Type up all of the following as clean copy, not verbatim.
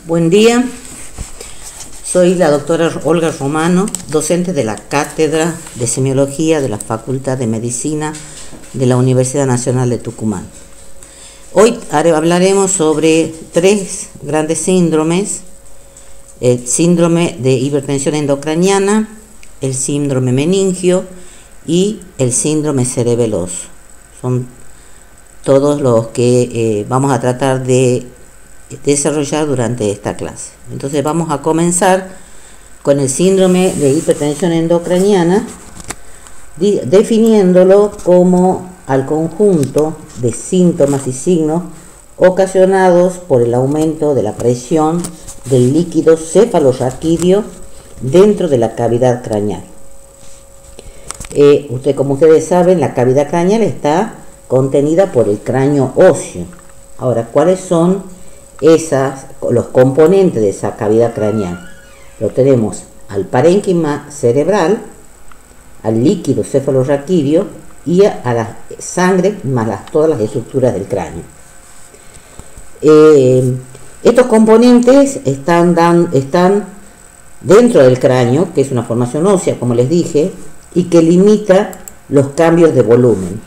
Buen día, soy la doctora Olga Romano, docente de la Cátedra de Semiología de la Facultad de Medicina de la Universidad Nacional de Tucumán. Hoy hablaremos sobre tres grandes síndromes: el síndrome de hipertensión endocraniana, el síndrome meningio y el síndrome cerebeloso. Son todos los que vamos a tratar de desarrollar durante esta clase. Entonces vamos a comenzar con el síndrome de hipertensión endocraniana, definiéndolo como al conjunto de síntomas y signos ocasionados por el aumento de la presión del líquido cefalorraquídeo dentro de la cavidad craneal. Como ustedes saben, la cavidad craneal está contenida por el cráneo óseo. Ahora, ¿cuáles son los componentes de esa cavidad craneal? Lo tenemos al parénquima cerebral, al líquido cefalorraquídeo y a la sangre más todas las estructuras del cráneo. Estos componentes están dentro del cráneo, que es una formación ósea, como les dije, y que limita los cambios de volumen.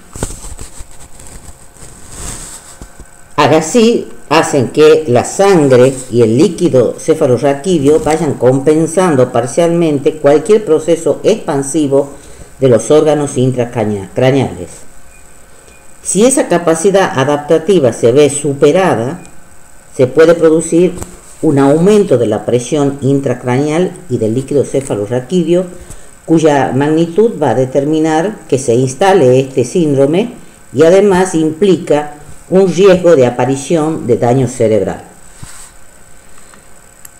Así hacen que la sangre y el líquido cefalorraquídeo vayan compensando parcialmente cualquier proceso expansivo de los órganos intracraneales. Si esa capacidad adaptativa se ve superada, se puede producir un aumento de la presión intracraneal y del líquido cefalorraquídeo, cuya magnitud va a determinar que se instale este síndrome y además implica un riesgo de aparición de daño cerebral.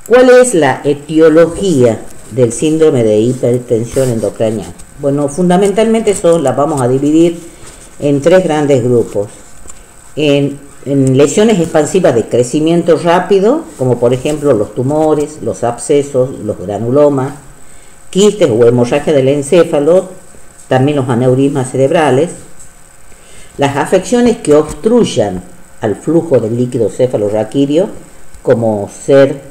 ¿Cuál es la etiología del síndrome de hipertensión endocraniana? Bueno, fundamentalmente las vamos a dividir en tres grandes grupos. En lesiones expansivas de crecimiento rápido, como por ejemplo los tumores, los abscesos, los granulomas, quistes o hemorragia del encéfalo, también los aneurismas cerebrales. Las afecciones que obstruyan al flujo del líquido cefalorraquídeo, como ser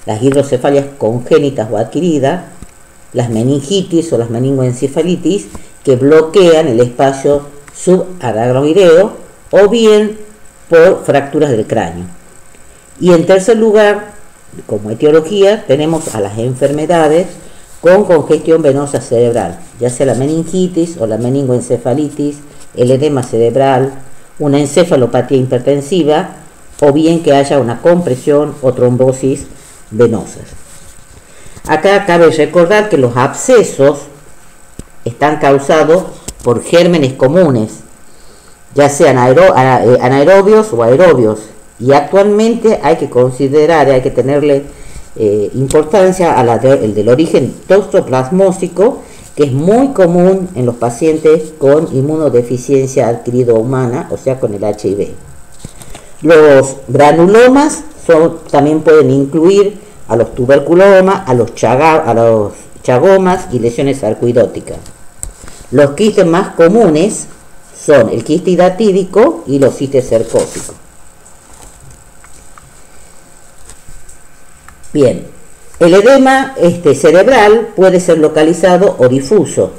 las hidrocefalias congénitas o adquiridas, las meningitis o las meningoencefalitis, que bloquean el espacio subaracnoideo, o bien por fracturas del cráneo. Y en tercer lugar, como etiología, tenemos a las enfermedades con congestión venosa cerebral, ya sea la meningitis o la meningoencefalitis, el edema cerebral, una encefalopatía hipertensiva, o bien que haya una compresión o trombosis venosas. Acá cabe recordar que los abscesos están causados por gérmenes comunes, ya sean anaerobios o aerobios, y actualmente hay que considerar, hay que tenerle importancia el del origen toxoplasmósico, que es muy común en los pacientes con inmunodeficiencia adquirida humana, o sea, con el HIV. Los granulomas también pueden incluir a los tuberculomas, a los chagomas y lesiones sarcoidóticas. Los quistes más comunes son el quiste hidatídico y los quistes cercóticos. Bien, el edema cerebral puede ser localizado o difuso.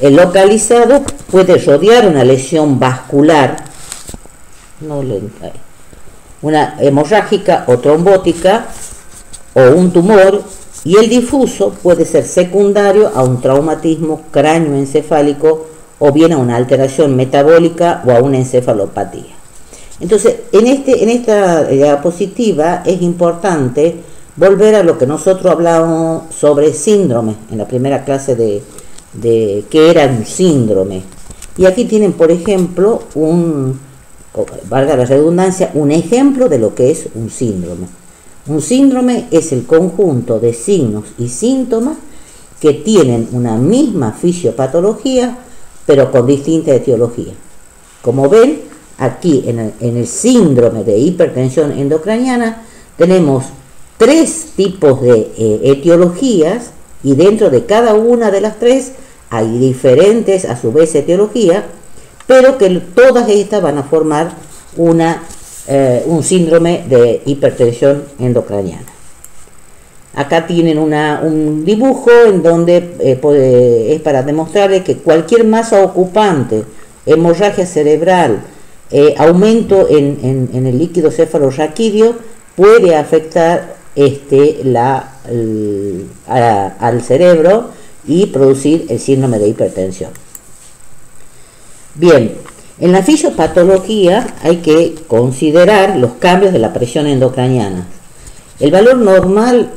El localizado puede rodear una lesión vascular, una hemorrágica o trombótica, o un tumor, y el difuso puede ser secundario a un traumatismo cráneoencefálico o bien a una alteración metabólica o a una encefalopatía. Entonces, en esta diapositiva es importante volver a lo que nosotros hablábamos sobre síndrome en la primera clase de qué era un síndrome. Y aquí tienen, por ejemplo, valga la redundancia, un ejemplo de lo que es un síndrome. Un síndrome es el conjunto de signos y síntomas que tienen una misma fisiopatología, pero con distinta etiología. Como ven, aquí en el síndrome de hipertensión endocraniana tenemos tres tipos de etiologías, y dentro de cada una de las tres hay diferentes a su vez etiologías, pero que todas estas van a formar una un síndrome de hipertensión endocraniana. Acá tienen un dibujo en donde es para demostrarles que cualquier masa ocupante, hemorragia cerebral, aumento en el líquido cefalorraquídeo puede afectar al cerebro y producir el síndrome de hipertensión. Bien, en la fisiopatología hay que considerar los cambios de la presión endocraniana. El valor normal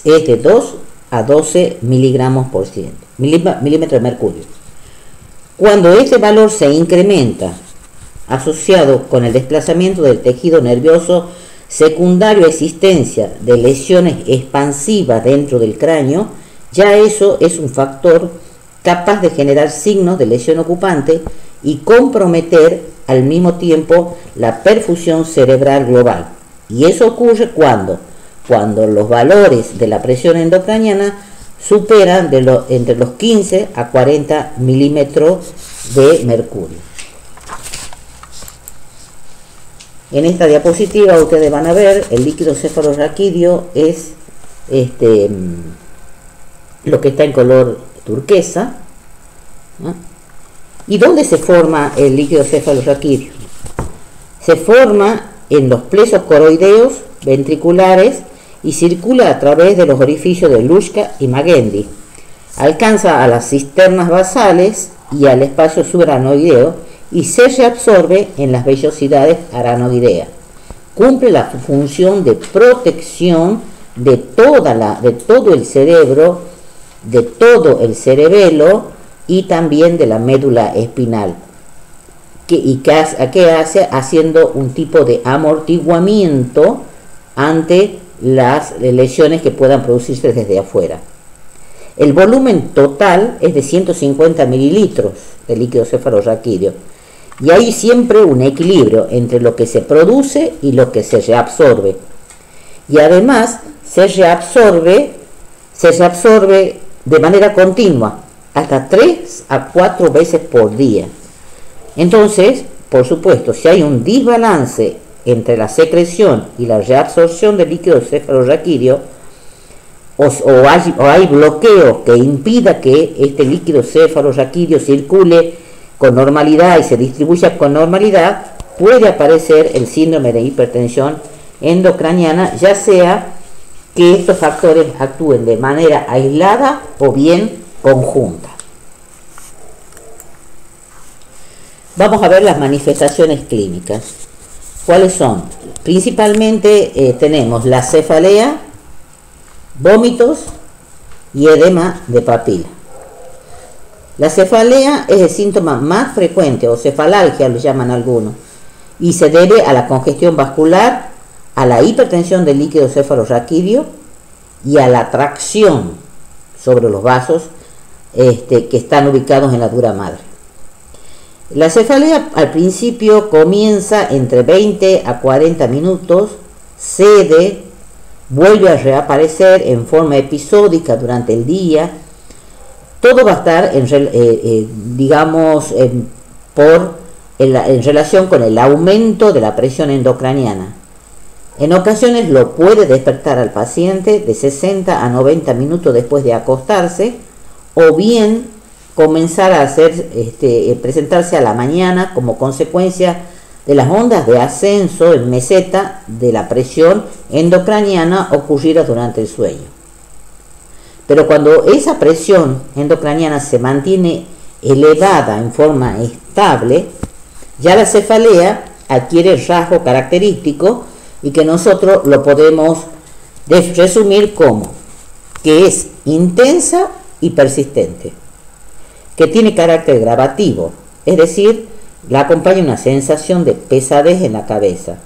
es de 2 a 12 milímetros de mercurio. Cuando este valor se incrementa asociado con el desplazamiento del tejido nervioso secundario a existencia de lesiones expansivas dentro del cráneo, ya eso es un factor capaz de generar signos de lesión ocupante y comprometer al mismo tiempo la perfusión cerebral global. Y eso ocurre cuando los valores de la presión endocraniana superan entre los 15 a 40 milímetros de mercurio. En esta diapositiva ustedes van a ver el líquido cefalorraquídeo es lo que está en color turquesa, ¿no? ¿Y dónde se forma el líquido cefalorraquídeo? Se forma en los plexos coroideos ventriculares y circula a través de los orificios de Luschka y Magendie. Alcanza a las cisternas basales y al espacio subaranoideo y se reabsorbe en las vellosidades aranoideas. Cumple la función de protección de todo el cerebro, de todo el cerebelo y también de la médula espinal. ¿Qué hace? Haciendo un tipo de amortiguamiento ante las lesiones que puedan producirse desde afuera. El volumen total es de 150 mililitros de líquido cefalorraquídeo. Y hay siempre un equilibrio entre lo que se produce y lo que se reabsorbe. Y además se reabsorbe de manera continua, hasta 3 a 4 veces por día. Entonces, por supuesto, si hay un desbalance entre la secreción y la reabsorción del líquido cefalorraquídeo, o hay bloqueo que impida que este líquido cefalorraquídeo circule con normalidad y se distribuya con normalidad, puede aparecer el síndrome de hipertensión endocraniana, ya sea que estos factores actúen de manera aislada o bien conjunta. Vamos a ver las manifestaciones clínicas. ¿Cuáles son? Principalmente tenemos la cefalea, vómitos y edema de papila. La cefalea es el síntoma más frecuente, o cefalalgia lo llaman algunos, y se debe a la congestión vascular, a la hipertensión del líquido cefalorraquídeo y a la tracción sobre los vasos que están ubicados en la dura madre. La cefalea al principio comienza entre 20 a 40 minutos, cede, vuelve a reaparecer en forma episódica durante el día. Todo va a estar en relación con el aumento de la presión endocraniana. En ocasiones lo puede despertar al paciente de 60 a 90 minutos después de acostarse, o bien comenzar a presentarse a la mañana como consecuencia de las ondas de ascenso en meseta de la presión endocraniana ocurridas durante el sueño. Pero cuando esa presión endocraniana se mantiene elevada en forma estable, ya la cefalea adquiere el rasgo característico y que nosotros lo podemos resumir como que es intensa y persistente, que tiene carácter gravativo, es decir, la acompaña una sensación de pesadez en la cabeza.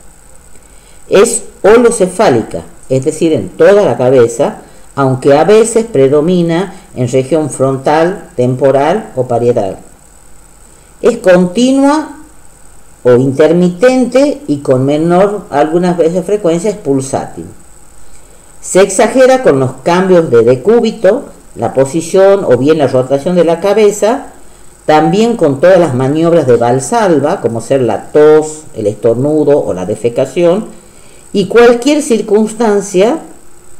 Es holocefálica, es decir, en toda la cabeza, aunque a veces predomina en región frontal, temporal o parietal. Es continua o intermitente y con menor, algunas veces frecuencia, es pulsátil. Se exagera con los cambios de decúbito, la posición o bien la rotación de la cabeza, también con todas las maniobras de Valsalva, como ser la tos, el estornudo o la defecación, y cualquier circunstancia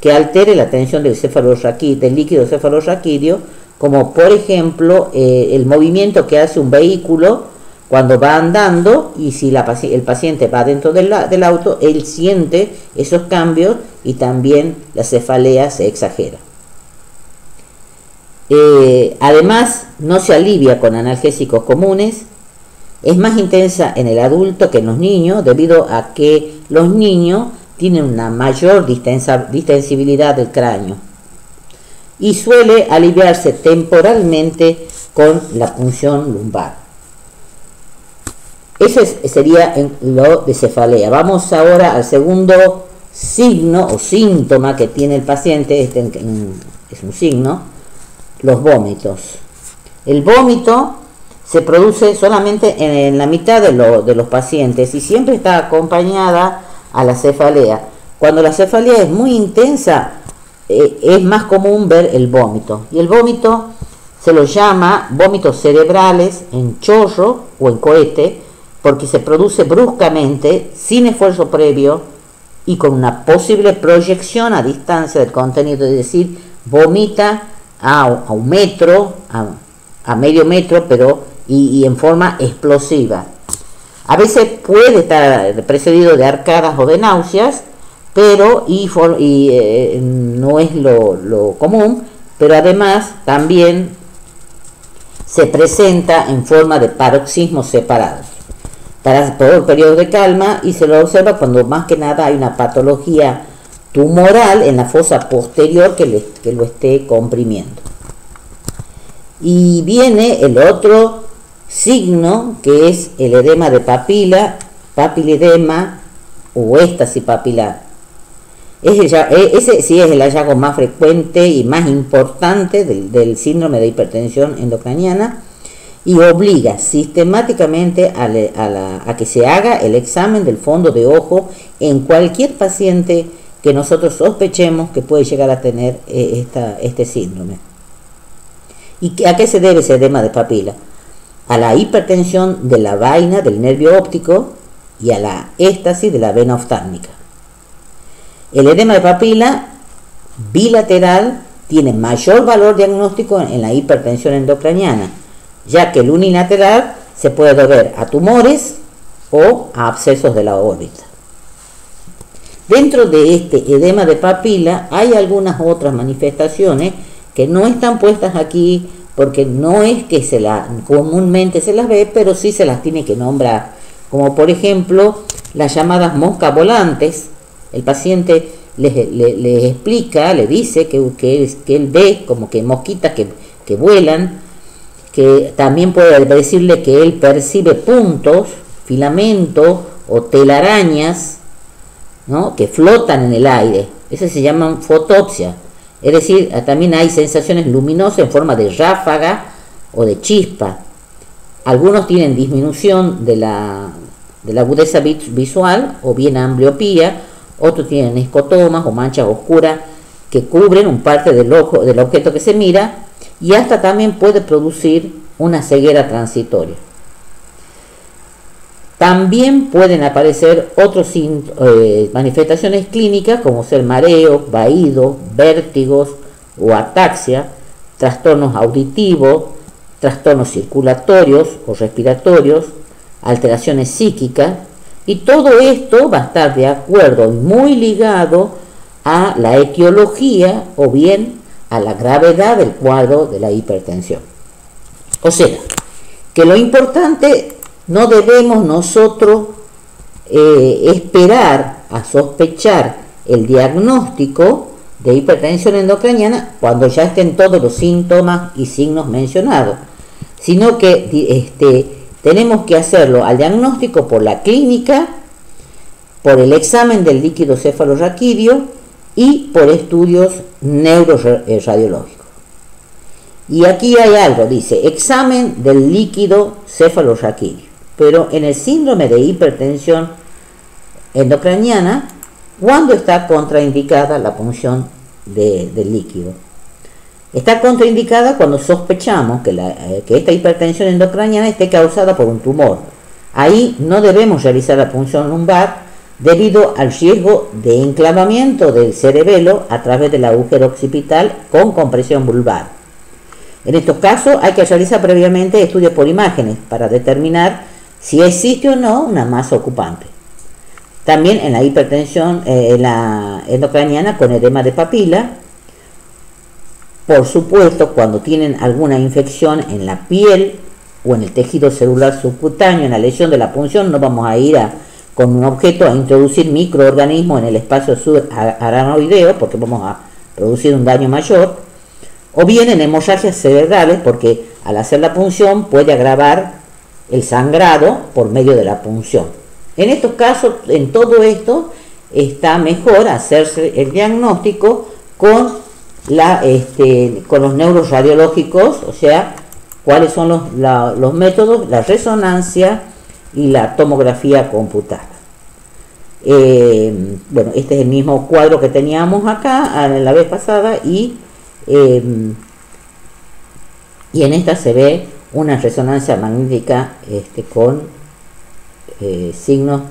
que altere la tensión del líquido cefalorraquídeo, como por ejemplo el movimiento que hace un vehículo cuando va andando, y si el paciente va dentro del auto, él siente esos cambios y también la cefalea se exagera. Además, no se alivia con analgésicos comunes, es más intensa en el adulto que en los niños, debido a que los niños tienen una mayor distensibilidad del cráneo y suele aliviarse temporalmente con la punción lumbar. Eso sería lo de cefalea. Vamos ahora al segundo signo o síntoma que tiene el paciente. Este es un signo: los vómitos. El vómito se produce solamente en la mitad de los pacientes y siempre está acompañada a la cefalea. Cuando la cefalea es muy intensa, es más común ver el vómito. Y el vómito se lo llama vómitos cerebrales en chorro o en cohete, porque se produce bruscamente, sin esfuerzo previo y con una posible proyección a distancia del contenido, es decir, vomita a un metro, a medio metro, pero y en forma explosiva. A veces puede estar precedido de arcadas o de náuseas, pero no es lo común, pero además también se presenta en forma de paroxismos separados por periodos de calma, y se lo observa cuando más que nada hay una patología tumoral en la fosa posterior que lo esté comprimiendo. Y viene el otro signo, que es el edema de papila, papiledema o éstasis papilar. Ese sí es el hallazgo más frecuente y más importante del síndrome de hipertensión endocraniana, y obliga sistemáticamente a que se haga el examen del fondo de ojo en cualquier paciente que nosotros sospechemos que puede llegar a tener este síndrome. ¿Y a qué se debe ese edema de papila? A la hipertensión de la vaina del nervio óptico y a la éstasis de la vena oftálmica. El edema de papila bilateral tiene mayor valor diagnóstico en la hipertensión endocraniana, ya que el unilateral se puede deber a tumores o a abscesos de la órbita. Dentro de este edema de papila hay algunas otras manifestaciones que no están puestas aquí porque no es que comúnmente se las ve, pero sí se las tiene que nombrar, como por ejemplo las llamadas moscas volantes. El paciente les explica, le dice que él ve como que mosquitas que vuelan, que también puede decirle que él percibe puntos, filamentos o telarañas, ¿no?, que flotan en el aire. Eso se llama fotopsia. Es decir, también hay sensaciones luminosas en forma de ráfaga o de chispa. Algunos tienen disminución de la agudeza visual o bien ambliopía, otros tienen escotomas o manchas oscuras que cubren un parte del objeto que se mira, y hasta también puede producir una ceguera transitoria. También pueden aparecer otras manifestaciones clínicas como ser mareo, vaído, vértigos o ataxia, trastornos auditivos, trastornos circulatorios o respiratorios, alteraciones psíquicas, y todo esto va a estar de acuerdo y muy ligado a la etiología o bien a la gravedad del cuadro de la hipertensión. O sea, que lo importante, no debemos nosotros esperar a sospechar el diagnóstico de hipertensión endocraniana cuando ya estén todos los síntomas y signos mencionados, sino que tenemos que hacerlo al diagnóstico por la clínica, por el examen del líquido cefalorraquídeo y por estudios neuroradiológicos. Y aquí hay algo, dice examen del líquido cefalorraquídeo, pero en el síndrome de hipertensión endocraniana, ¿cuándo está contraindicada la punción del líquido? Está contraindicada cuando sospechamos que esta hipertensión endocraniana esté causada por un tumor. Ahí no debemos realizar la punción lumbar debido al riesgo de enclavamiento del cerebelo a través del agujero occipital con compresión vulvar. En estos casos hay que realizar previamente estudios por imágenes para determinar si existe o no una masa ocupante. También en la hipertensión la endocraniana con edema de papila. Por supuesto, cuando tienen alguna infección en la piel o en el tejido celular subcutáneo, en la lesión de la punción, no vamos a ir con un objeto a introducir microorganismos en el espacio subaracnoideo porque vamos a producir un daño mayor, o bien en hemorragias cerebrales porque al hacer la punción puede agravar el sangrado por medio de la punción. En estos casos, en todo esto, está mejor hacerse el diagnóstico con los neuroradiológicos, o sea, cuáles son los métodos, la resonancia y la tomografía computada. Bueno, este es el mismo cuadro que teníamos acá la vez pasada y en esta se ve una resonancia magnética con signos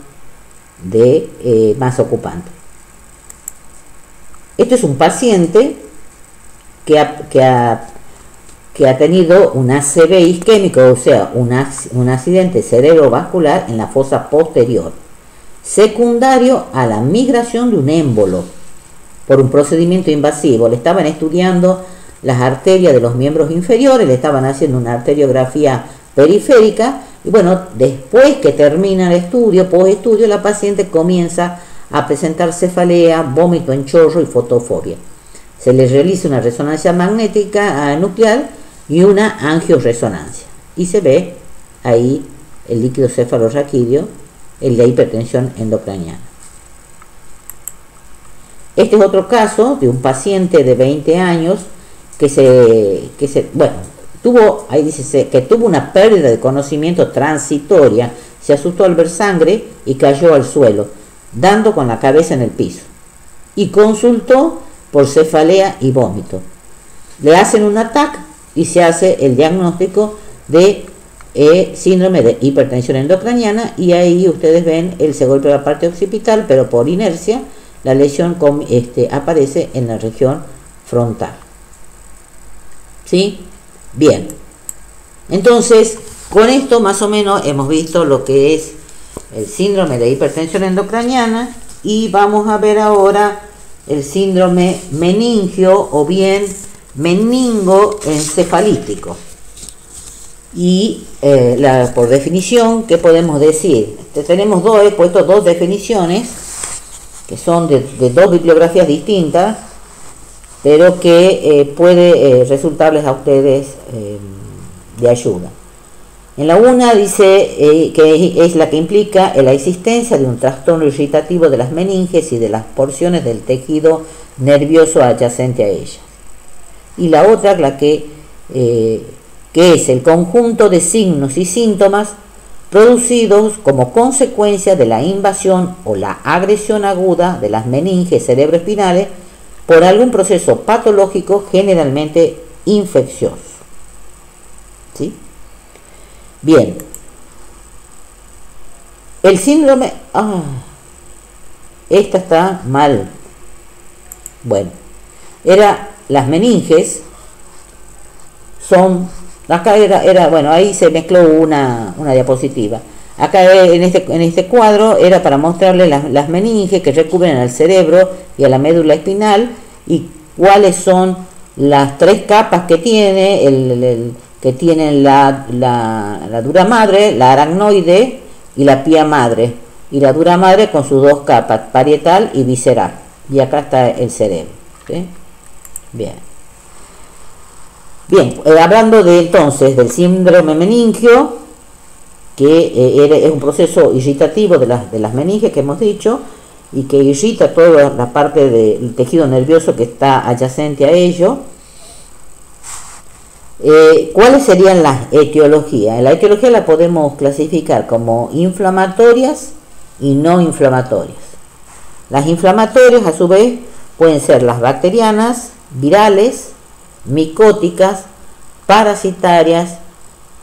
de masa ocupante. Este es un paciente que ha tenido un ACV isquémico, o sea, un accidente cerebrovascular en la fosa posterior, secundario a la migración de un émbolo por un procedimiento invasivo. Le estaban estudiando las arterias de los miembros inferiores, le estaban haciendo una arteriografía periférica y bueno, después que termina el estudio, postestudio, la paciente comienza a presentar cefalea, vómito en chorro y fotofobia. Se le realiza una resonancia magnética nuclear y una angioresonancia y se ve ahí el líquido cefalorraquídeo, el de hipertensión endocraniana. Este es otro caso de un paciente de 20 años ahí dice que tuvo una pérdida de conocimiento transitoria, se asustó al ver sangre y cayó al suelo, dando con la cabeza en el piso, y consultó por cefalea y vómito. Le hacen un TAC y se hace el diagnóstico de síndrome de hipertensión endocraniana y ahí ustedes ven él se golpea la parte occipital, pero por inercia la lesión aparece en la región frontal. ¿Sí? Bien. Entonces, con esto más o menos hemos visto lo que es el síndrome de hipertensión endocraniana y vamos a ver ahora el síndrome meningio o bien meningoencefalítico. Y por definición, ¿qué podemos decir? Tenemos he puesto dos definiciones que son de dos bibliografías distintas, pero que puede resultarles a ustedes de ayuda. En la una dice que es la que implica la existencia de un trastorno irritativo de las meninges y de las porciones del tejido nervioso adyacente a ellas. Y la otra, la que es el conjunto de signos y síntomas producidos como consecuencia de la invasión o la agresión aguda de las meninges cerebroespinales por algún proceso patológico generalmente infeccioso. ¿Sí? Bien. El síndrome... esta está mal. Bueno. Las meninges son... Acá bueno, ahí se mezcló una diapositiva. Acá en este cuadro era para mostrarle las meninges que recubren al cerebro y a la médula espinal y cuáles son las tres capas que tiene, que tienen la dura madre, la aracnoide y la pía madre. Y la dura madre con sus dos capas, parietal y visceral. Y acá está el cerebro. ¿Sí? Bien. Bien, hablando entonces del síndrome meningio, que es un proceso irritativo de las meninges que hemos dicho, y que irrita toda la parte del tejido nervioso que está adyacente a ello. ¿Cuáles serían las etiologías? La etiología la podemos clasificar como inflamatorias y no inflamatorias. Las inflamatorias, a su vez, pueden ser las bacterianas, virales, micóticas, parasitarias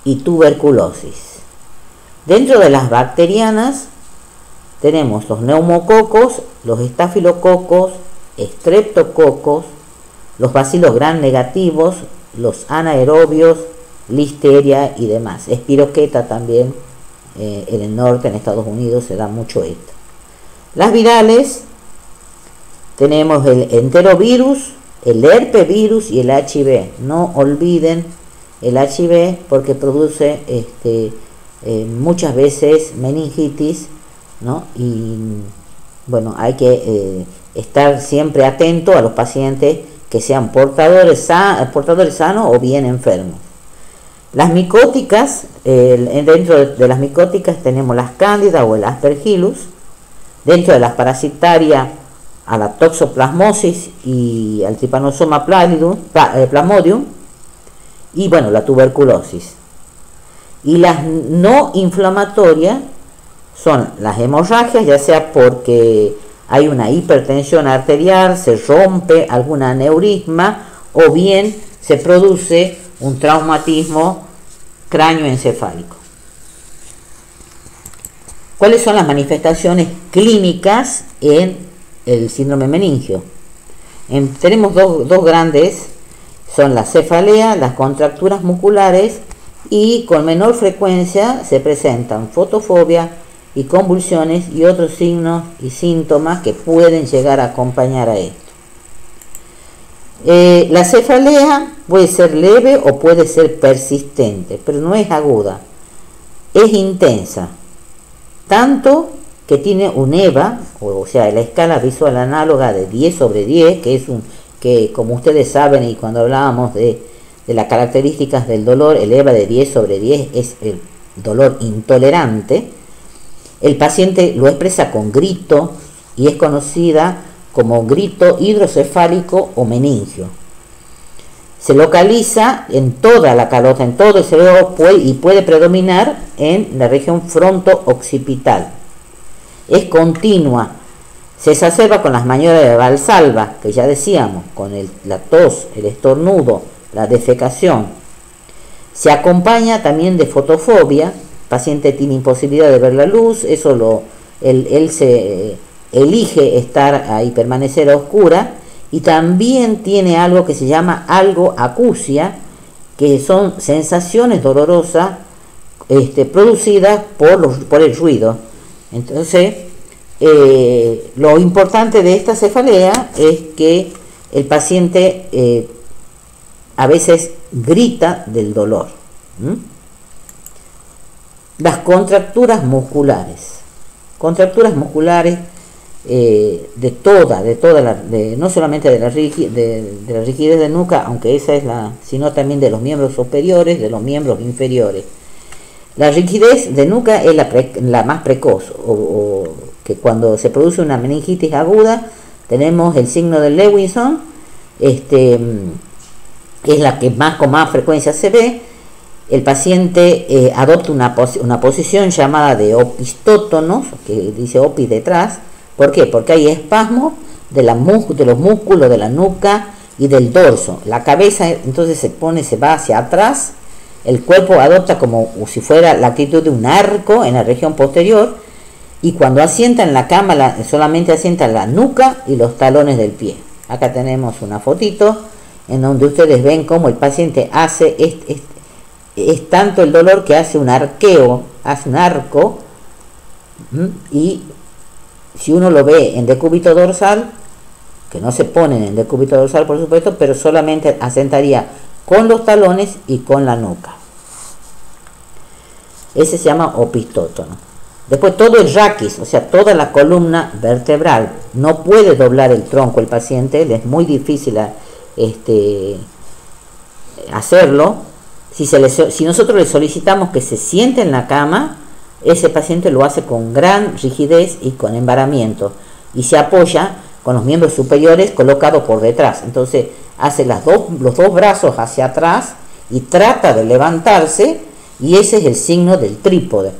y tuberculosis. Dentro de las bacterianas tenemos los neumococos, los estafilococos, estreptococos, los bacilos gram negativos, los anaerobios, listeria y demás. Espiroqueta también, en el norte, en Estados Unidos, se da mucho esto. Las virales, tenemos el enterovirus, el herpevirus y el HIV. No olviden el HIV porque produce muchas veces meningitis, ¿no? Y bueno, hay que estar siempre atento a los pacientes que sean portadores sanos o bien enfermos. Las micóticas, dentro de las micóticas tenemos las cándida o el aspergillus. Dentro de las parasitarias, a la toxoplasmosis y al trypanosoma plasmodium, y bueno, la tuberculosis. Y las no inflamatorias son las hemorragias, ya sea porque hay una hipertensión arterial, se rompe algún aneurisma o bien se produce un traumatismo cráneoencefálico. ¿Cuáles son las manifestaciones clínicas en el síndrome meningio? Tenemos dos grandes, son la cefalea, las contracturas musculares, y con menor frecuencia se presentan fotofobia y convulsiones y otros signos y síntomas que pueden llegar a acompañar a esto. La cefalea puede ser leve o puede ser persistente, pero no es aguda, es intensa, tanto que tiene un EVA, o sea, la escala visual análoga de 10/10, que como ustedes saben, y cuando hablábamos de las características del dolor, el EVA de 10/10 es el dolor intolerante. El paciente lo expresa con grito y es conocida como grito hidrocefálico o meningio. Se localiza en toda la calota, en todo el cerebro, y puede predominar en la región fronto-occipital. Es continua, se exacerba con las maniobras de Valsalva, que ya decíamos, con la tos, el estornudo, la defecación. Se acompaña también de fotofobia, el paciente tiene imposibilidad de ver la luz, él se elige estar ahí, permanecer a oscura, y también tiene algo que se llama algoacusia, que son sensaciones dolorosas producidas por el ruido. Entonces, lo importante de esta cefalea es que el paciente a veces grita del dolor. Las contracturas musculares. Contracturas musculares no solamente de la rigidez de nuca, aunque esa es sino también de los miembros superiores, de los miembros inferiores. La rigidez de nuca es la más precoz, o que cuando se produce una meningitis aguda tenemos el signo de Lewinson, es la que con más frecuencia se ve. El paciente adopta una posición llamada de opistótonos, que dice opis detrás. ¿Por qué? Porque hay espasmo de los músculos de la nuca y del dorso. La cabeza entonces se va hacia atrás, el cuerpo adopta como si fuera la actitud de un arco en la región posterior, y cuando asienta en la cama solamente asienta la nuca y los talones del pie. Acá tenemos una fotito en donde ustedes ven cómo el paciente hace, es tanto el dolor que hace un arqueo, hace un arco, y si uno lo ve en decúbito dorsal, que no se ponen en decúbito dorsal por supuesto, pero solamente asentaría con los talones y con la nuca. Ese se llama opistótono. Después todo el raquis, o sea, toda la columna vertebral. No puede doblar el tronco el paciente, le es muy difícil hacerlo. Si nosotros le solicitamos que se siente en la cama, ese paciente lo hace con gran rigidez y con embaramiento, y se apoya con los miembros superiores colocados por detrás. Entonces hace los dos brazos hacia atrás y trata de levantarse, y ese es el signo del trípode,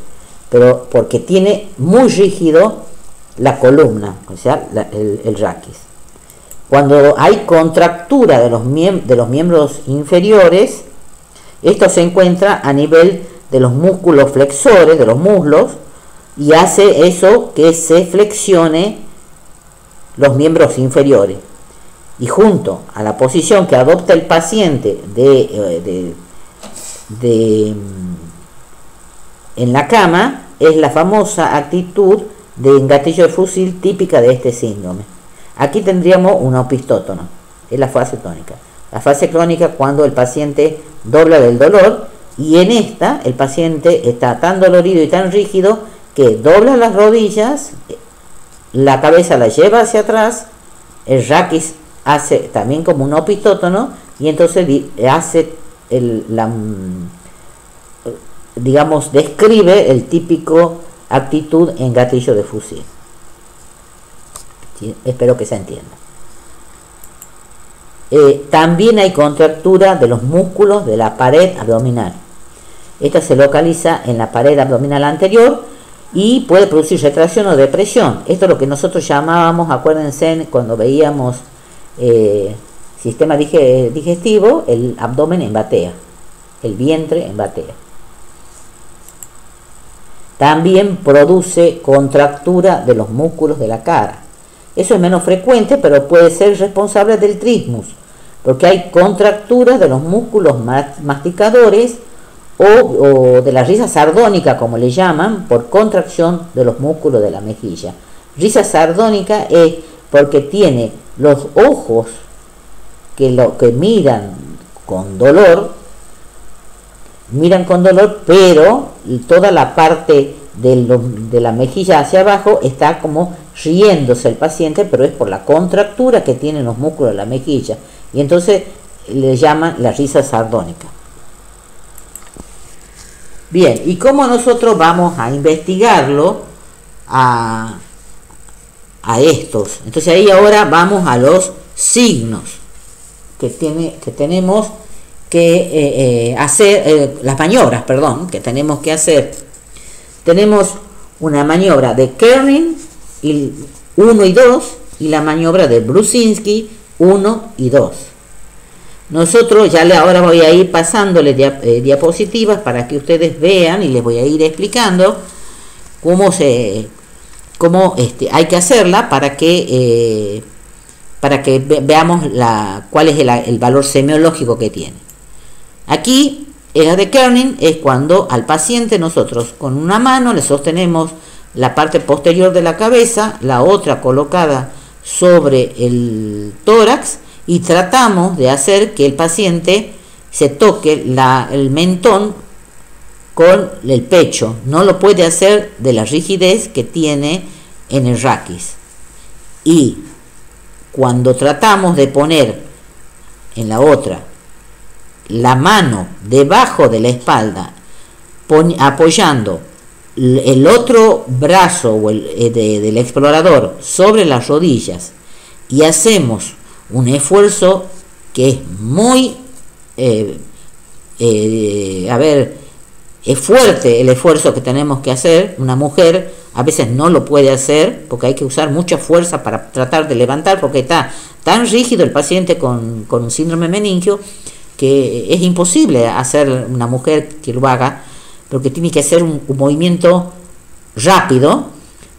pero porque tiene muy rígido la columna, o sea, el raquis. Cuando hay contractura de los miembros inferiores, esto se encuentra a nivel de los músculos flexores, de los muslos, y hace eso que se flexione los miembros inferiores. Y junto a la posición que adopta el paciente en la cama, es la famosa actitud de gatillo de fusil típica de este síndrome. Aquí tendríamos un opistótono, es la fase tónica. La fase crónica cuando el paciente dobla del dolor, y en esta el paciente está tan dolorido y tan rígido que dobla las rodillas, la cabeza la lleva hacia atrás, el raquis hace también como un opistótono, y entonces hace digamos, describe el típico actitud en gatillo de fusil. ¿Sí? Espero que se entienda. También hay contractura de los músculos de la pared abdominal. Esta se localiza en la pared abdominal anterior y puede producir retracción o depresión. Esto es lo que nosotros llamábamos, acuérdense, cuando veíamos sistema digestivo, el abdomen en batea, el vientre en batea. También produce contractura de los músculos de la cara. Eso es menos frecuente, pero puede ser responsable del trismus, porque hay contracturas de los músculos masticadores o de la risa sardónica, como le llaman, por contracción de los músculos de la mejilla. Risa sardónica es porque tiene los ojos que miran con dolor, pero toda la parte de la mejilla hacia abajo está como riéndose el paciente, pero es por la contractura que tienen los músculos de la mejilla, y entonces le llaman la risa sardónica. Bien, ¿y cómo nosotros vamos a investigarlo a estos? Entonces ahí ahora vamos a los signos que tenemos que hacer, las maniobras, perdón, que tenemos que hacer. Tenemos una maniobra de Kerning 1 y 2 y la maniobra de Brusinski 1 y 2. Nosotros ahora voy a ir pasándole diapositivas para que ustedes vean, y les voy a ir explicando cómo hay que hacerla para que veamos cuál es el valor semiológico que tiene. Aquí, la de Kerning es cuando al paciente nosotros con una mano le sostenemos la parte posterior de la cabeza, la otra colocada sobre el tórax, y tratamos de hacer que el paciente se toque el mentón con el pecho. No lo puede hacer de la rigidez que tiene en el raquis. Y cuando tratamos de poner en la otra la mano debajo de la espalda, apoyando el otro brazo del explorador sobre las rodillas, y hacemos un esfuerzo que es muy es fuerte el esfuerzo que tenemos que hacer. Una mujer a veces no lo puede hacer porque hay que usar mucha fuerza para tratar de levantar, porque está tan rígido el paciente con un síndrome meningio que es imposible hacer una mujer que lo haga, porque tiene que hacer un movimiento rápido.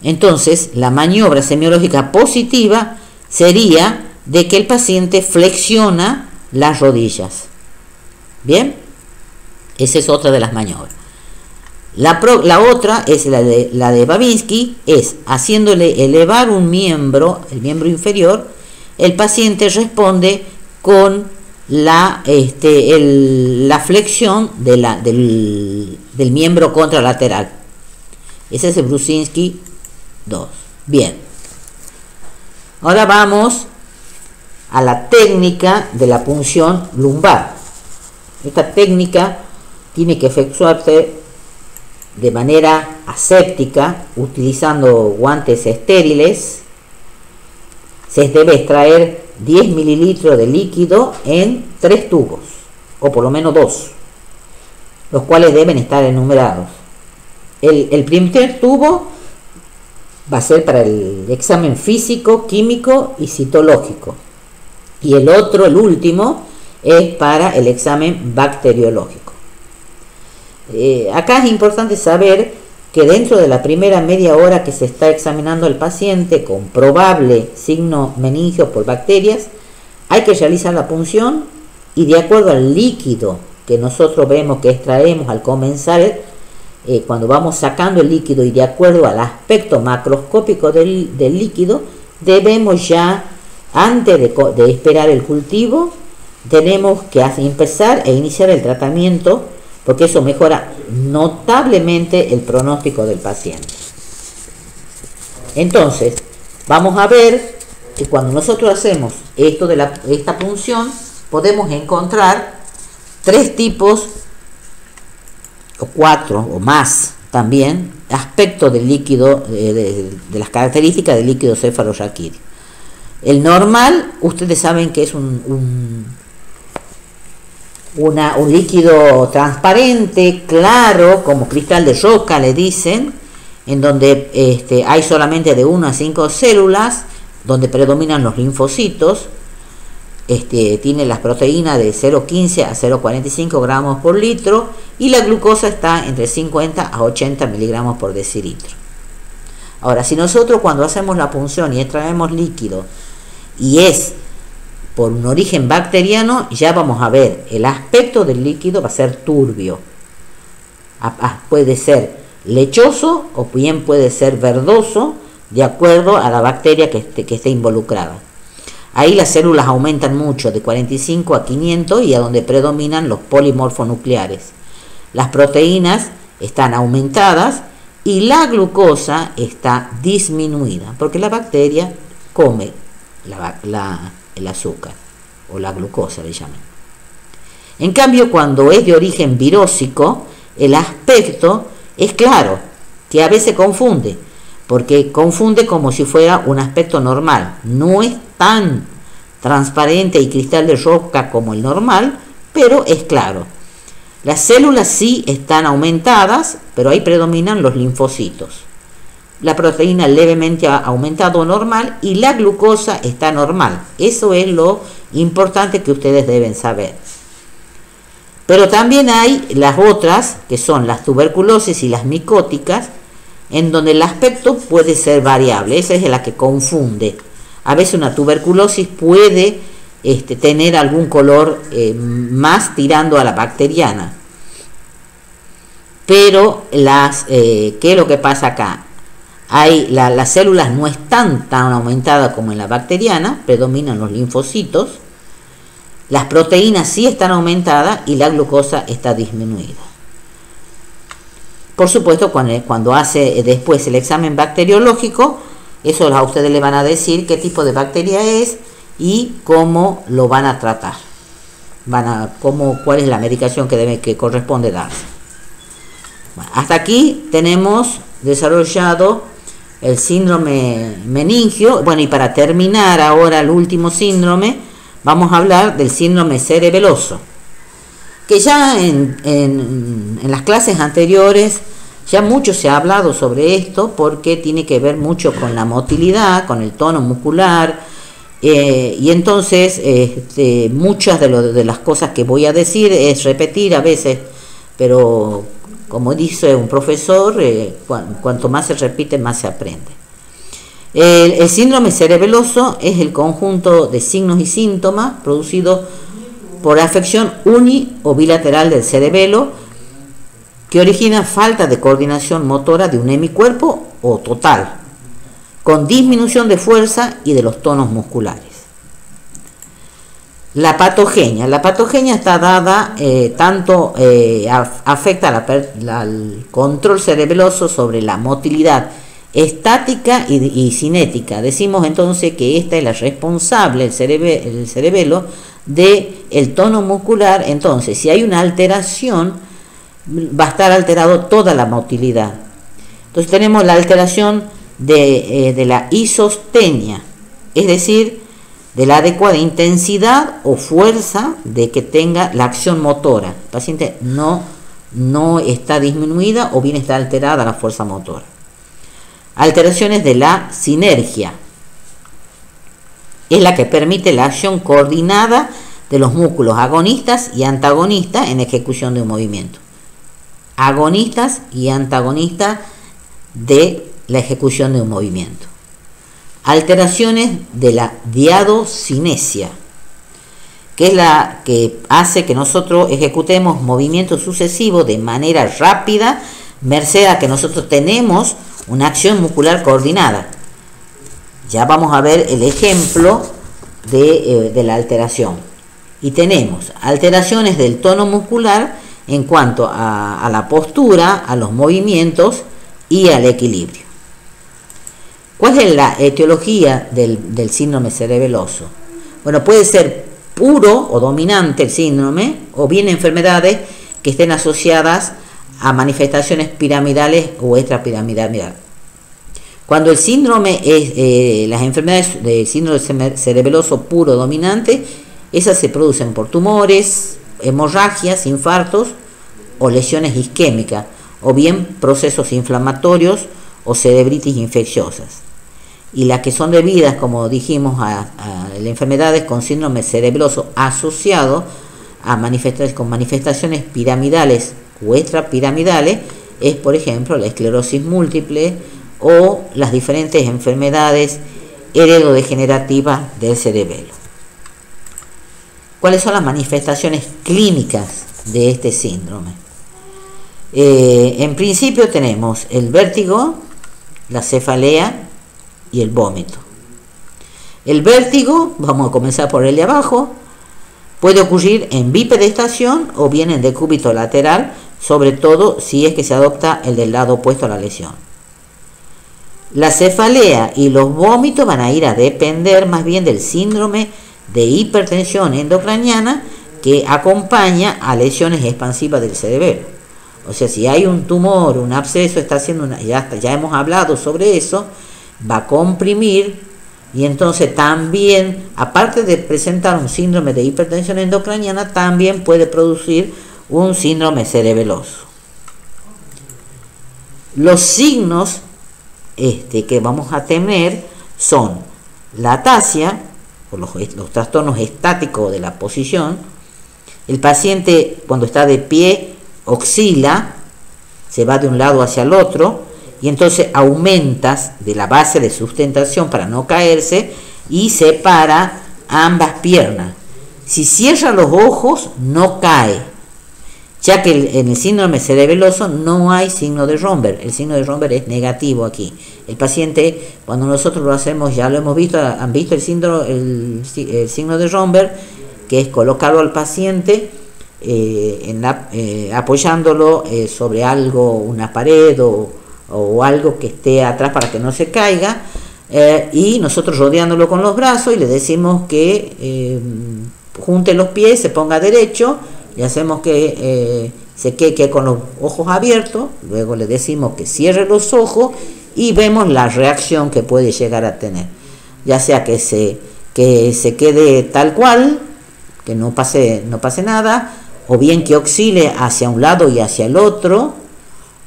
Entonces la maniobra semiológica positiva sería de que el paciente flexiona las rodillas. Bien, esa es otra de las maniobras. La otra es la de Babinski, es haciéndole elevar un miembro, el miembro inferior. El paciente responde con la flexión del miembro contralateral. Ese es el Brusinski 2. Bien, ahora vamos a la técnica de la punción lumbar. Esta técnica tiene que efectuarse de manera aséptica, utilizando guantes estériles. Se debe extraer 10 mililitros de líquido en 3 tubos, o por lo menos 2, los cuales deben estar enumerados. El primer tubo va a ser para el examen físico, químico y citológico. Y el último, es para el examen bacteriológico. Acá es importante saber que dentro de la primera media hora que se está examinando al paciente con probable signo meningio por bacterias, hay que realizar la punción y de acuerdo al líquido que nosotros vemos que extraemos al comenzar, cuando vamos sacando el líquido y de acuerdo al aspecto macroscópico del líquido, debemos ya, antes de esperar el cultivo, tenemos que empezar e iniciar el tratamiento, porque eso mejora notablemente el pronóstico del paciente. Entonces, vamos a ver que cuando nosotros hacemos esta punción, podemos encontrar 3 tipos, o 4 o más también, aspectos del líquido, de las características del líquido cefalorraquídeo. El normal, ustedes saben que es un líquido transparente, claro, como cristal de roca le dicen, en donde hay solamente de 1 a 5 células, donde predominan los linfocitos. Tiene las proteínas de 0,15 a 0,45 gramos por litro y la glucosa está entre 50 a 80 miligramos por decilitro. Ahora, si nosotros cuando hacemos la punción y extraemos líquido y es por un origen bacteriano, ya vamos a ver, el aspecto del líquido va a ser turbio. Puede ser lechoso o bien puede ser verdoso, de acuerdo a la bacteria que esté involucrada. Ahí las células aumentan mucho, de 45 a 500, y a donde predominan los polimorfonucleares. Las proteínas están aumentadas y la glucosa está disminuida, porque la bacteria come el azúcar, o la glucosa le llaman. En cambio, cuando es de origen virósico, el aspecto es claro, que a veces confunde, porque confunde como si fuera un aspecto normal. No es tan transparente y cristal de roca como el normal, pero es claro. Las células sí están aumentadas, pero ahí predominan los linfocitos. La proteína levemente ha aumentado normal y la glucosa está normal. Eso es lo importante que ustedes deben saber. Pero también hay las otras, que son las tuberculosis y las micóticas, en donde el aspecto puede ser variable. Esa es la que confunde. A veces una tuberculosis puede tener algún color más tirando a la bacteriana. Pero ¿qué es lo que pasa acá? Las células no están tan aumentadas como en la bacteriana, predominan los linfocitos. Las proteínas sí están aumentadas y la glucosa está disminuida. Por supuesto, cuando hace después el examen bacteriológico, eso a ustedes le van a decir qué tipo de bacteria es y cómo lo van a tratar. Cuál es la medicación que corresponde darse. Bueno, hasta aquí tenemos desarrollado el síndrome meningio. Bueno, y para terminar ahora el último síndrome, vamos a hablar del síndrome cerebeloso, que ya en las clases anteriores ya mucho se ha hablado sobre esto, porque tiene que ver mucho con la motilidad, con el tono muscular, y entonces muchas de las cosas que voy a decir es repetir a veces, pero como dice un profesor, cuanto más se repite, más se aprende. El síndrome cerebeloso es el conjunto de signos y síntomas producidos por afección uni o bilateral del cerebelo, que origina falta de coordinación motora de un hemicuerpo o total, con disminución de fuerza y de los tonos musculares. La patogenia está dada, afecta al control cerebeloso sobre la motilidad estática y cinética. Decimos entonces que esta es la responsable, el cerebelo, del tono muscular. Entonces, si hay una alteración, va a estar alterado toda la motilidad. Entonces tenemos la alteración de la isostenia, es decir, de la adecuada intensidad o fuerza de que tenga la acción motora. El paciente no está disminuida o bien está alterada la fuerza motora. Alteraciones de la sinergia. es la que permite la acción coordinada de los músculos agonistas y antagonistas en ejecución de un movimiento. Agonistas y antagonistas de la ejecución de un movimiento. Alteraciones de la diadocinesia, que es la que hace que nosotros ejecutemos movimientos sucesivos de manera rápida, merced a que nosotros tenemos una acción muscular coordinada. Ya vamos a ver el ejemplo de la alteración. Y tenemos alteraciones del tono muscular en cuanto a la postura, a los movimientos y al equilibrio. ¿Cuál es la etiología del síndrome cerebeloso? Bueno, puede ser puro o dominante el síndrome, o bien enfermedades que estén asociadas a manifestaciones piramidales o extrapiramidales. Cuando el síndrome es, las enfermedades del síndrome cerebeloso puro dominante, esas se producen por tumores, hemorragias, infartos o lesiones isquémicas, o bien procesos inflamatorios o cerebritis infecciosas. Y las que son debidas, como dijimos, a enfermedades con síndrome cerebeloso asociado a manifestaciones piramidales o extrapiramidales, es por ejemplo la esclerosis múltiple o las diferentes enfermedades heredodegenerativas del cerebelo. ¿Cuáles son las manifestaciones clínicas de este síndrome? En principio tenemos el vértigo, la cefalea y el vómito. El vértigo, vamos a comenzar por el de abajo, puede ocurrir en bipedestación o bien en decúbito lateral, sobre todo si es que se adopta el del lado opuesto a la lesión. La cefalea y los vómitos van a ir a depender más bien del síndrome de hipertensión endocraniana que acompaña a lesiones expansivas del cerebelo. O sea, si hay un tumor, un absceso, está haciendo ya hemos hablado sobre eso, va a comprimir y entonces también, aparte de presentar un síndrome de hipertensión endocraniana, también puede producir un síndrome cerebeloso. Los signos que vamos a tener son la ataxia, o los trastornos estáticos de la posición. El paciente cuando está de pie oscila, se va de un lado hacia el otro y entonces aumentas de la base de sustentación para no caerse y separa ambas piernas. Si cierra los ojos no cae, ya que en el síndrome cerebeloso no hay signo de Romberg. El signo de Romberg es negativo aquí. El paciente, cuando nosotros lo hacemos, ya lo hemos visto, han visto el signo de Romberg, que es colocarlo al paciente apoyándolo sobre algo, una pared o algo que esté atrás para que no se caiga, y nosotros rodeándolo con los brazos y le decimos que junte los pies, se ponga derecho, y hacemos que se quede con los ojos abiertos, luego le decimos que cierre los ojos y vemos la reacción que puede llegar a tener, ya sea que se quede tal cual, que no pase nada, o bien que oscile hacia un lado y hacia el otro,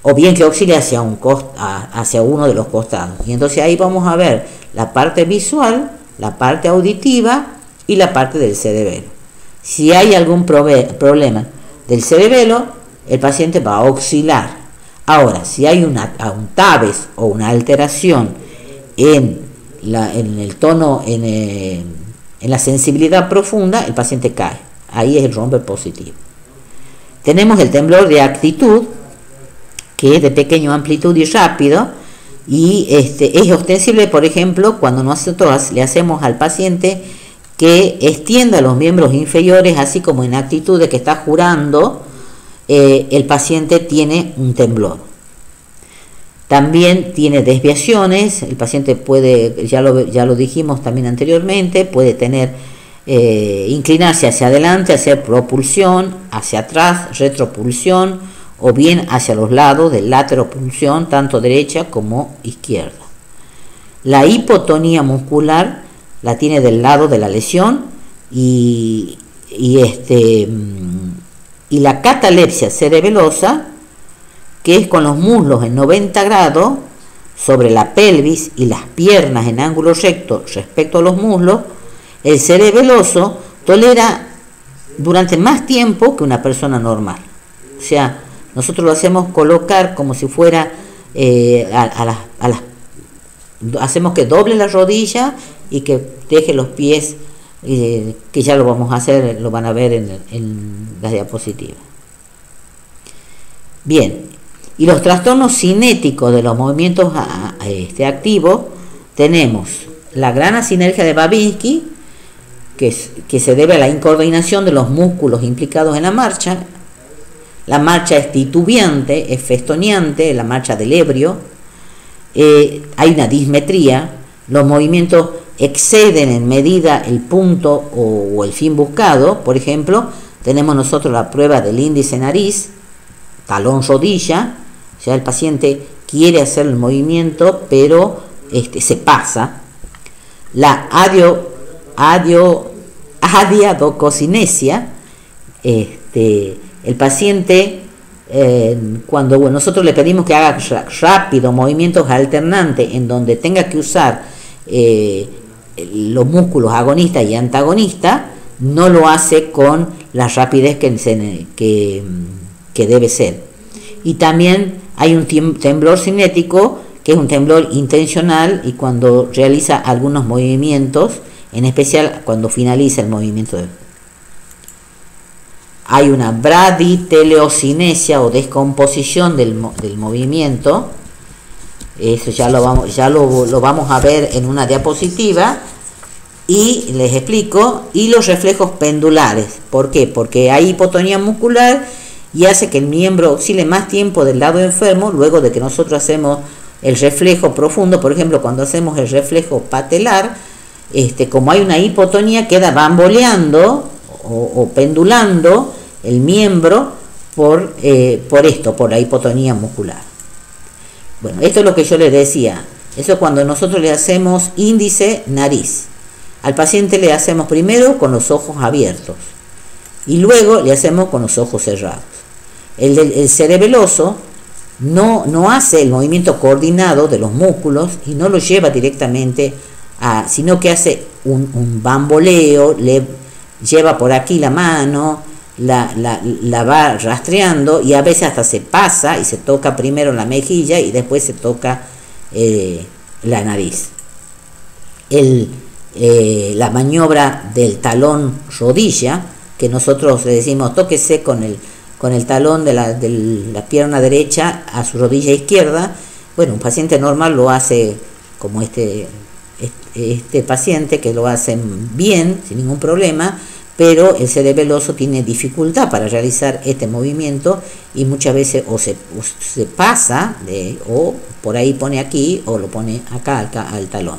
o bien que oscile hacia uno de los costados. Y entonces ahí vamos a ver la parte visual, la parte auditiva y la parte del cerebelo. Si hay algún problema del cerebelo, el paciente va a oscilar. Ahora, si hay un TAVES o una alteración en el tono, en la sensibilidad profunda, el paciente cae. Ahí es el Romberg positivo. Tenemos el temblor de actitud, que es de pequeña amplitud y rápido, y es ostensible, por ejemplo, cuando nosotros le hacemos al paciente que extienda los miembros inferiores, así como en actitud de que está jurando, el paciente tiene un temblor. También tiene desviaciones, el paciente puede, ya lo dijimos también anteriormente, puede tener inclinarse hacia adelante, hacer propulsión, hacia atrás, retropulsión, o bien hacia los lados de lateropulsión, tanto derecha como izquierda. La hipotonía muscular la tiene del lado de la lesión y la catalepsia cerebelosa, que es con los muslos en 90 grados sobre la pelvis y las piernas en ángulo recto respecto a los muslos, El cerebeloso tolera durante más tiempo que una persona normal. O sea, nosotros lo hacemos colocar como si fuera hacemos que doble la rodilla y que deje los pies, que ya lo vamos a hacer, lo van a ver en las diapositivas. Bien, y los trastornos cinéticos de los movimientos activos, tenemos la gran asinergia de Babinski, que se debe a la incoordinación de los músculos implicados en la marcha. La marcha es titubeante, es festoneante, la marcha del ebrio. Hay una dismetría, los movimientos exceden en medida el punto o el fin buscado. Por ejemplo, tenemos nosotros la prueba del índice nariz, talón rodilla, o sea, el paciente quiere hacer el movimiento, pero se pasa. La adiadococinesia, el paciente, cuando nosotros le pedimos que haga rápido movimientos alternantes en donde tenga que usar los músculos agonistas y antagonistas, no lo hace con la rapidez que debe ser. Y también hay un temblor cinético, que es un temblor intencional, y cuando realiza algunos movimientos, en especial cuando finaliza el movimiento. Hay una braditeleocinesia o descomposición del movimiento. Eso ya lo vamos a ver en una diapositiva. Y les explico. Y los reflejos pendulares. ¿Por qué? Porque hay hipotonía muscular y hace que el miembro oscile más tiempo del lado enfermo luego de que nosotros hacemos el reflejo profundo. Por ejemplo, cuando hacemos el reflejo patelar, como hay una hipotonía, queda bamboleando o pendulando el miembro por la hipotonía muscular. Bueno, esto es lo que yo les decía. Eso cuando nosotros le hacemos índice nariz. Al paciente le hacemos primero con los ojos abiertos y luego le hacemos con los ojos cerrados. El cerebeloso no hace el movimiento coordinado de los músculos y no lo lleva directamente sino que hace un bamboleo, le lleva por aquí la mano, la va rastreando y a veces hasta se pasa y se toca primero la mejilla y después se toca la nariz. La maniobra del talón rodilla, que nosotros le decimos tóquese con el talón de la pierna derecha a su rodilla izquierda. Bueno, un paciente normal lo hace como este paciente, que lo hacen bien, sin ningún problema, pero el cerebeloso tiene dificultad para realizar este movimiento y muchas veces o se pasa o por ahí pone aquí o lo pone acá al talón.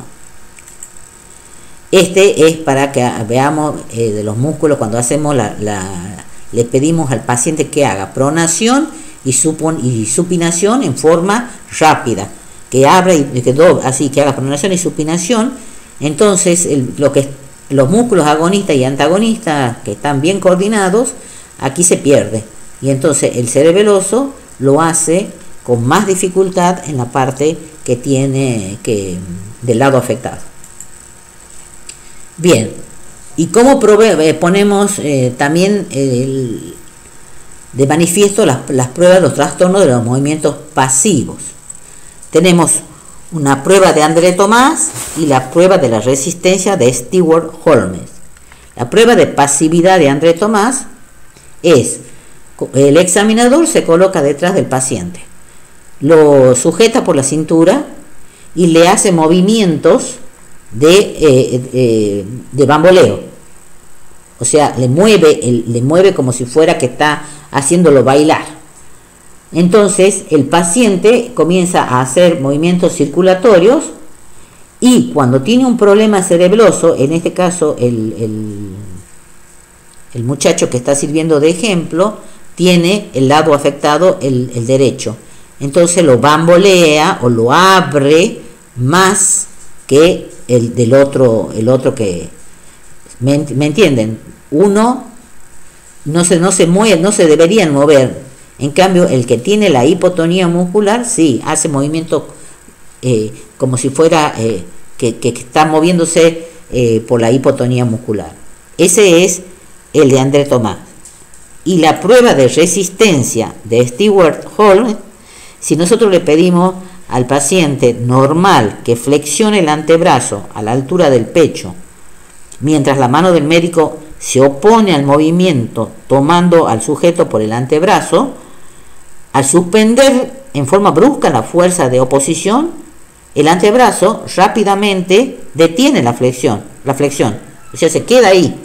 Es para que veamos de los músculos cuando hacemos le pedimos al paciente que haga pronación y supinación en forma rápida, que abra y que doble, así que haga pronación y supinación. Entonces los músculos agonistas y antagonistas que están bien coordinados, aquí se pierde. Y entonces el cerebeloso lo hace con más dificultad en la parte que tiene del lado afectado. Bien, y cómo ponemos también de manifiesto las pruebas de los trastornos de los movimientos pasivos. Tenemos una prueba de André Tomás y la prueba de la resistencia de Stewart Holmes. La prueba de pasividad de André Tomás es: el examinador se coloca detrás del paciente, lo sujeta por la cintura y le hace movimientos de bamboleo. O sea, le mueve como si fuera que está haciéndolo bailar. Entonces el paciente comienza a hacer movimientos circulatorios y cuando tiene un problema cerebeloso, en este caso el muchacho que está sirviendo de ejemplo tiene el lado afectado, el derecho. Entonces lo bambolea o lo abre más que el otro que... ¿Me entienden? Uno no se mueve, no se deberían mover. En cambio, el que tiene la hipotonía muscular, sí, hace movimientos como si fuera que está moviéndose por la hipotonía muscular. Ese es el de André Tomás. Y la prueba de resistencia de Stewart Hall, si nosotros le pedimos al paciente normal que flexione el antebrazo a la altura del pecho, mientras la mano del médico se opone al movimiento tomando al sujeto por el antebrazo, al suspender en forma brusca la fuerza de oposición, el antebrazo rápidamente detiene la flexión, o sea, se queda ahí.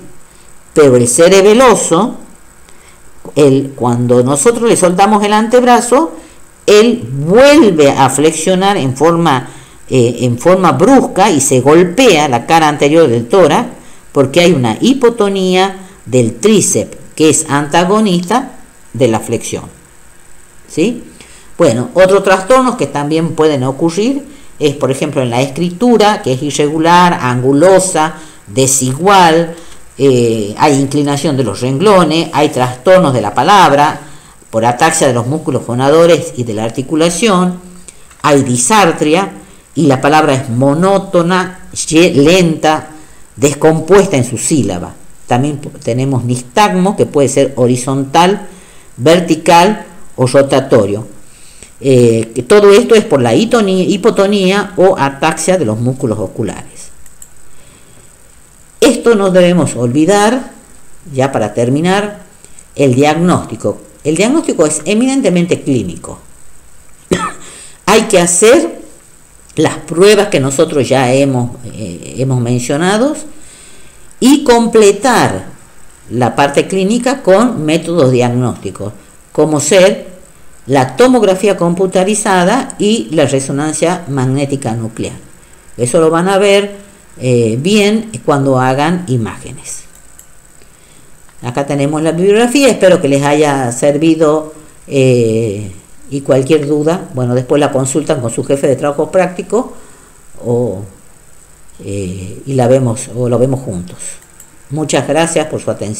Pero el cerebeloso, cuando nosotros le soltamos el antebrazo, él vuelve a flexionar en forma brusca y se golpea la cara anterior del tórax, porque hay una hipotonía del tríceps que es antagonista de la flexión. ¿Sí? Bueno, otros trastornos que también pueden ocurrir es, por ejemplo, en la escritura, que es irregular, angulosa, desigual, hay inclinación de los renglones, hay trastornos de la palabra por ataxia de los músculos fonadores y de la articulación, hay disartria y la palabra es monótona, lenta, descompuesta en su sílaba. También tenemos nistagmo, que puede ser horizontal, vertical o rotatorio. Todo esto es por la hipotonía o ataxia de los músculos oculares. Esto no debemos olvidar, ya para terminar, el diagnóstico. El diagnóstico es eminentemente clínico. Hay que hacer las pruebas que nosotros ya hemos mencionado y completar la parte clínica con métodos diagnósticos, como ser la tomografía computarizada y la resonancia magnética nuclear. Eso lo van a ver bien cuando hagan imágenes. Acá tenemos la bibliografía, espero que les haya servido y cualquier duda, bueno, después la consultan con su jefe de trabajo práctico y lo vemos juntos. Muchas gracias por su atención.